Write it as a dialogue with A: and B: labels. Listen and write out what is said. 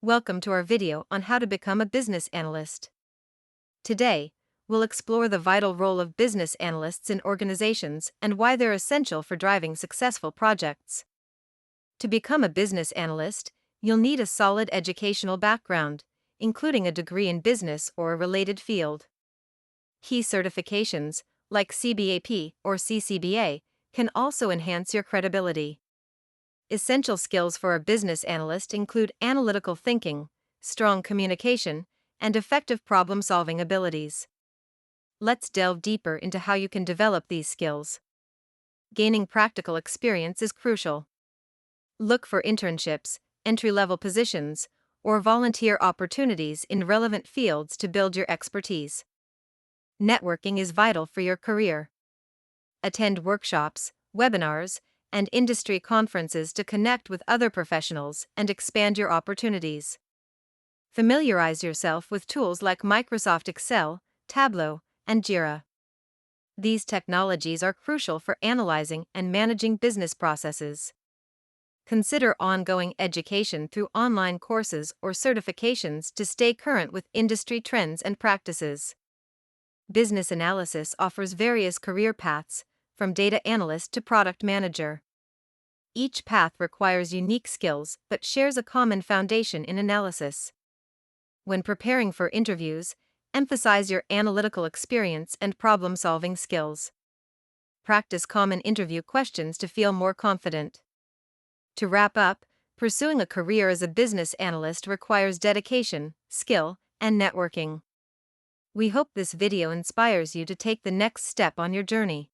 A: Welcome to our video on how to become a business analyst. Today, we'll explore the vital role of business analysts in organizations and why they're essential for driving successful projects. To become a business analyst, you'll need a solid educational background, including a degree in business or a related field. Key certifications, like CBAP or CCBA, can also enhance your credibility. Essential skills for a business analyst include analytical thinking, strong communication, and effective problem-solving abilities. Let's delve deeper into how you can develop these skills. Gaining practical experience is crucial. Look for internships, entry-level positions, or volunteer opportunities in relevant fields to build your expertise. Networking is vital for your career. Attend workshops, webinars, and industry conferences to connect with other professionals and expand your opportunities. Familiarize yourself with tools like Microsoft Excel, Tableau, and Jira. These technologies are crucial for analyzing and managing business processes. Consider ongoing education through online courses or certifications to stay current with industry trends and practices. Business analysis offers various career paths, from data analyst to product manager. Each path requires unique skills but shares a common foundation in analysis. When preparing for interviews, emphasize your analytical experience and problem-solving skills. Practice common interview questions to feel more confident. To wrap up, pursuing a career as a business analyst requires dedication, skill, and networking. We hope this video inspires you to take the next step on your journey.